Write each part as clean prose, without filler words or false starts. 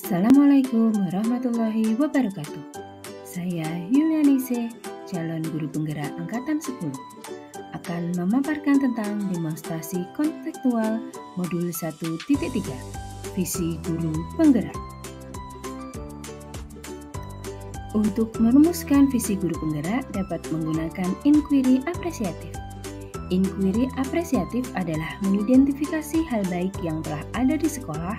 Assalamualaikum warahmatullahi wabarakatuh. Saya Yulianise, calon guru penggerak Angkatan 10, akan memaparkan tentang demonstrasi kontekstual modul 1.3, visi guru penggerak. Untuk merumuskan visi guru penggerak dapat menggunakan inquiry apresiatif. Inquiry apresiatif adalah mengidentifikasi hal baik yang telah ada di sekolah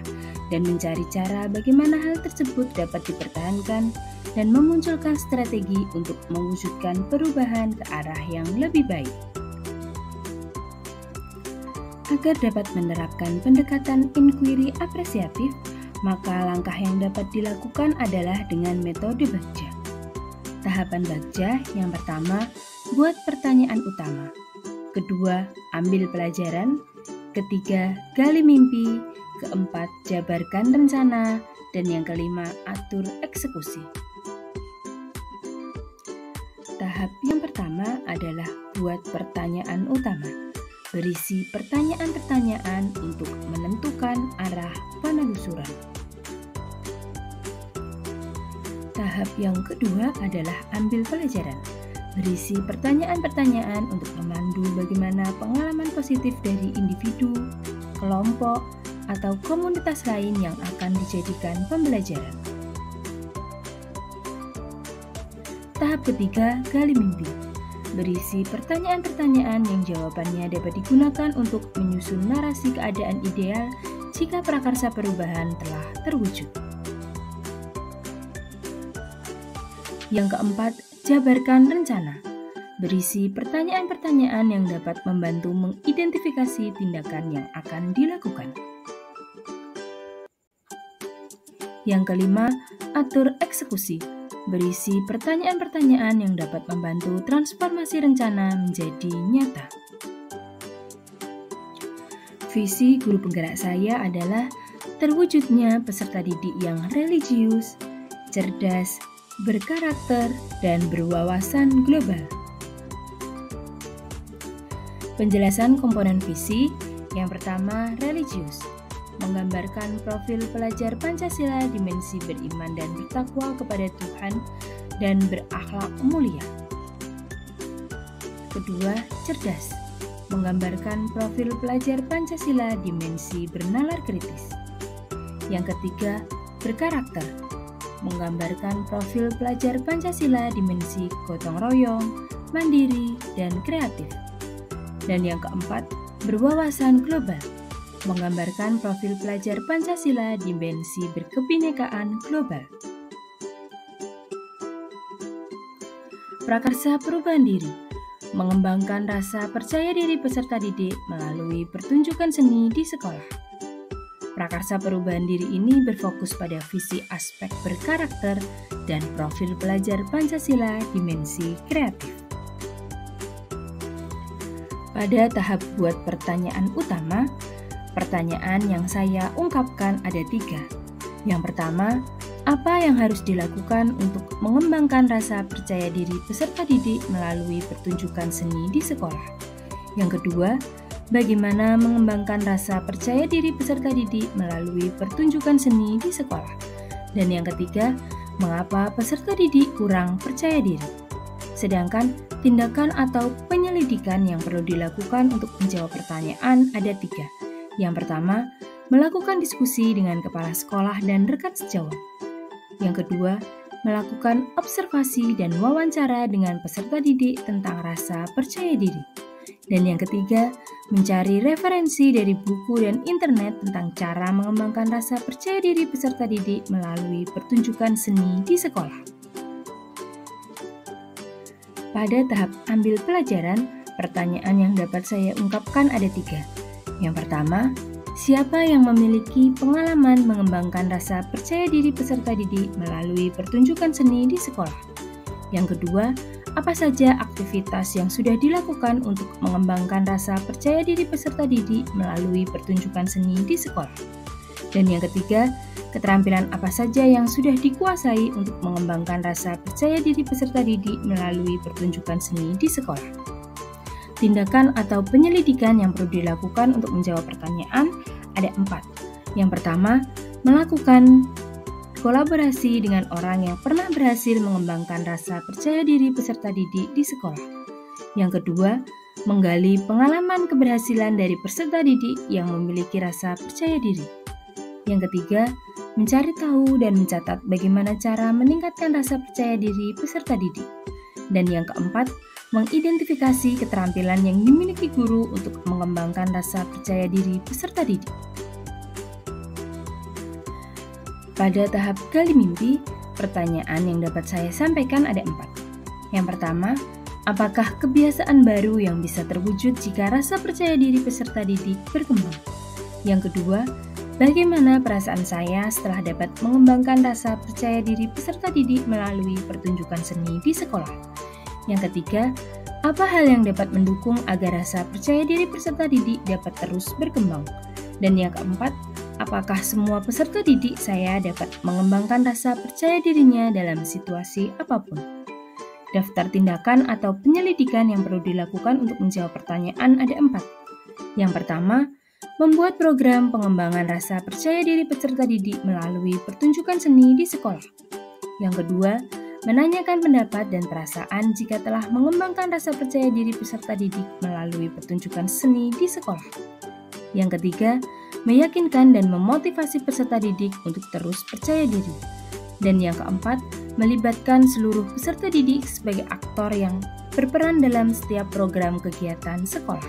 dan mencari cara bagaimana hal tersebut dapat dipertahankan dan memunculkan strategi untuk mewujudkan perubahan ke arah yang lebih baik. Agar dapat menerapkan pendekatan inquiry apresiatif, maka langkah yang dapat dilakukan adalah dengan metode Bagja. Tahapan Bagja yang pertama, buat pertanyaan utama. Kedua, ambil pelajaran. Ketiga, gali mimpi. Keempat, jabarkan rencana. Dan yang kelima, atur eksekusi. Tahap yang pertama adalah buat pertanyaan utama. Berisi pertanyaan-pertanyaan untuk menentukan arah penelusuran. Tahap yang kedua adalah ambil pelajaran. Berisi pertanyaan-pertanyaan untuk memandu bagaimana pengalaman positif dari individu, kelompok, atau komunitas lain yang akan dijadikan pembelajaran. Tahap ketiga, gali mimpi. Berisi pertanyaan-pertanyaan yang jawabannya dapat digunakan untuk menyusun narasi keadaan ideal jika prakarsa perubahan telah terwujud. Yang keempat, jabarkan rencana. Berisi pertanyaan-pertanyaan yang dapat membantu mengidentifikasi tindakan yang akan dilakukan. Yang kelima, atur eksekusi. Berisi pertanyaan-pertanyaan yang dapat membantu transformasi rencana menjadi nyata. Visi guru penggerak saya adalah terwujudnya peserta didik yang religius, cerdas, berkarakter, dan berwawasan global. Penjelasan komponen visi. Yang pertama, religius. Menggambarkan profil pelajar Pancasila dimensi beriman dan bertakwa kepada Tuhan dan berakhlak mulia. Kedua, cerdas. Menggambarkan profil pelajar Pancasila dimensi bernalar kritis. Yang ketiga, berkarakter. Menggambarkan profil pelajar Pancasila dimensi gotong royong, mandiri, dan kreatif. Dan yang keempat, berwawasan global. Menggambarkan profil pelajar Pancasila dimensi berkebinekaan global. Prakarsa perubahan diri. Mengembangkan rasa percaya diri peserta didik melalui pertunjukan seni di sekolah. Prakarsa perubahan diri ini berfokus pada visi aspek berkarakter dan profil pelajar Pancasila dimensi kreatif. Pada tahap buat pertanyaan utama, pertanyaan yang saya ungkapkan ada 3. Yang pertama, apa yang harus dilakukan untuk mengembangkan rasa percaya diri peserta didik melalui pertunjukan seni di sekolah? Yang kedua, bagaimana mengembangkan rasa percaya diri peserta didik melalui pertunjukan seni di sekolah? Dan yang ketiga, mengapa peserta didik kurang percaya diri? Sedangkan tindakan atau penyelidikan yang perlu dilakukan untuk menjawab pertanyaan ada 3. Yang pertama, melakukan diskusi dengan kepala sekolah dan rekan sejawat. Yang kedua, melakukan observasi dan wawancara dengan peserta didik tentang rasa percaya diri. Dan yang ketiga, mencari referensi dari buku dan internet tentang cara mengembangkan rasa percaya diri peserta didik melalui pertunjukan seni di sekolah. Pada tahap ambil pelajaran, pertanyaan yang dapat saya ungkapkan ada 3. Yang pertama, siapa yang memiliki pengalaman mengembangkan rasa percaya diri peserta didik melalui pertunjukan seni di sekolah? Yang kedua, apa saja aktivitas yang sudah dilakukan untuk mengembangkan rasa percaya diri peserta didik melalui pertunjukan seni di sekolah? Dan yang ketiga, keterampilan apa saja yang sudah dikuasai untuk mengembangkan rasa percaya diri peserta didik melalui pertunjukan seni di sekolah? Tindakan atau penyelidikan yang perlu dilakukan untuk menjawab pertanyaan ada 4. Yang pertama, melakukan kolaborasi dengan orang yang pernah berhasil mengembangkan rasa percaya diri peserta didik di sekolah. Yang kedua, menggali pengalaman keberhasilan dari peserta didik yang memiliki rasa percaya diri. Yang ketiga, mencari tahu dan mencatat bagaimana cara meningkatkan rasa percaya diri peserta didik. Dan yang keempat, mengidentifikasi keterampilan yang dimiliki guru untuk mengembangkan rasa percaya diri peserta didik. Pada tahap gali mimpi, pertanyaan yang dapat saya sampaikan ada 4. Yang pertama, apakah kebiasaan baru yang bisa terwujud jika rasa percaya diri peserta didik berkembang? Yang kedua, bagaimana perasaan saya setelah dapat mengembangkan rasa percaya diri peserta didik melalui pertunjukan seni di sekolah? Yang ketiga, apa hal yang dapat mendukung agar rasa percaya diri peserta didik dapat terus berkembang? Dan yang keempat, apakah semua peserta didik saya dapat mengembangkan rasa percaya dirinya dalam situasi apapun? Daftar tindakan atau penyelidikan yang perlu dilakukan untuk menjawab pertanyaan ada 4. Yang pertama, membuat program pengembangan rasa percaya diri peserta didik melalui pertunjukan seni di sekolah. Yang kedua, menanyakan pendapat dan perasaan jika telah mengembangkan rasa percaya diri peserta didik melalui pertunjukan seni di sekolah. Yang ketiga, meyakinkan dan memotivasi peserta didik untuk terus percaya diri. Dan yang keempat, melibatkan seluruh peserta didik sebagai aktor yang berperan dalam setiap program kegiatan sekolah.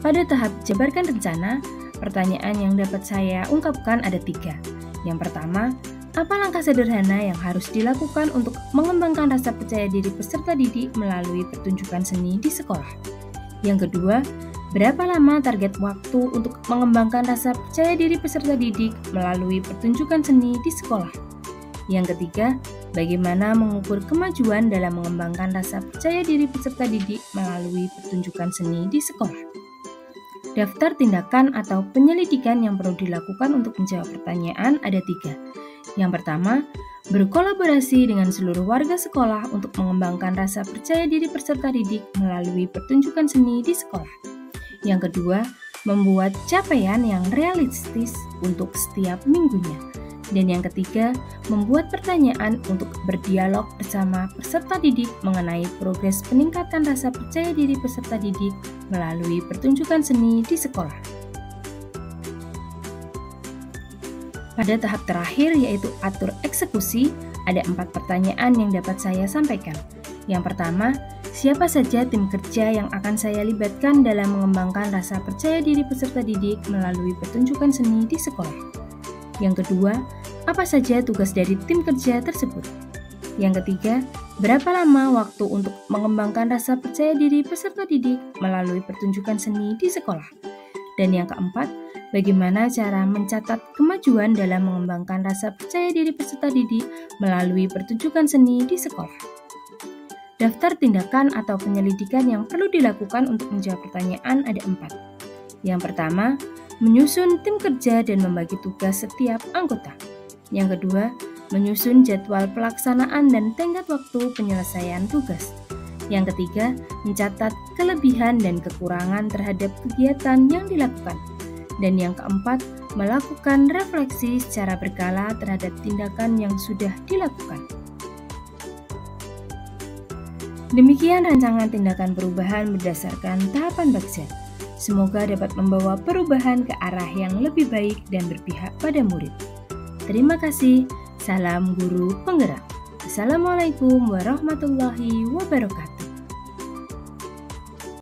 Pada tahap jabarkan rencana, pertanyaan yang dapat saya ungkapkan ada 3. Yang pertama, apa langkah sederhana yang harus dilakukan untuk mengembangkan rasa percaya diri peserta didik melalui pertunjukan seni di sekolah? Yang kedua, berapa lama target waktu untuk mengembangkan rasa percaya diri peserta didik melalui pertunjukan seni di sekolah? Yang ketiga, bagaimana mengukur kemajuan dalam mengembangkan rasa percaya diri peserta didik melalui pertunjukan seni di sekolah? Daftar tindakan atau penyelidikan yang perlu dilakukan untuk menjawab pertanyaan ada 3. Yang pertama, berkolaborasi dengan seluruh warga sekolah untuk mengembangkan rasa percaya diri peserta didik melalui pertunjukan seni di sekolah. Yang kedua, membuat capaian yang realistis untuk setiap minggunya. Dan yang ketiga, membuat pertanyaan untuk berdialog bersama peserta didik mengenai progres peningkatan rasa percaya diri peserta didik melalui pertunjukan seni di sekolah. Pada tahap terakhir yaitu atur eksekusi, ada 4 pertanyaan yang dapat saya sampaikan. Yang pertama, siapa saja tim kerja yang akan saya libatkan dalam mengembangkan rasa percaya diri peserta didik melalui pertunjukan seni di sekolah? Yang kedua, apa saja tugas dari tim kerja tersebut? Yang ketiga, berapa lama waktu untuk mengembangkan rasa percaya diri peserta didik melalui pertunjukan seni di sekolah? Dan yang keempat, bagaimana cara mencatat kemajuan dalam mengembangkan rasa percaya diri peserta didik melalui pertunjukan seni di sekolah? Daftar tindakan atau penyelidikan yang perlu dilakukan untuk menjawab pertanyaan ada 4. Yang pertama, menyusun tim kerja dan membagi tugas setiap anggota. Yang kedua, menyusun jadwal pelaksanaan dan tenggat waktu penyelesaian tugas. Yang ketiga, mencatat kelebihan dan kekurangan terhadap kegiatan yang dilakukan. Dan yang keempat, melakukan refleksi secara berkala terhadap tindakan yang sudah dilakukan. Demikian rancangan tindakan perubahan berdasarkan tahapan Bagja. Semoga dapat membawa perubahan ke arah yang lebih baik dan berpihak pada murid. Terima kasih. Salam guru penggerak. Assalamualaikum warahmatullahi wabarakatuh.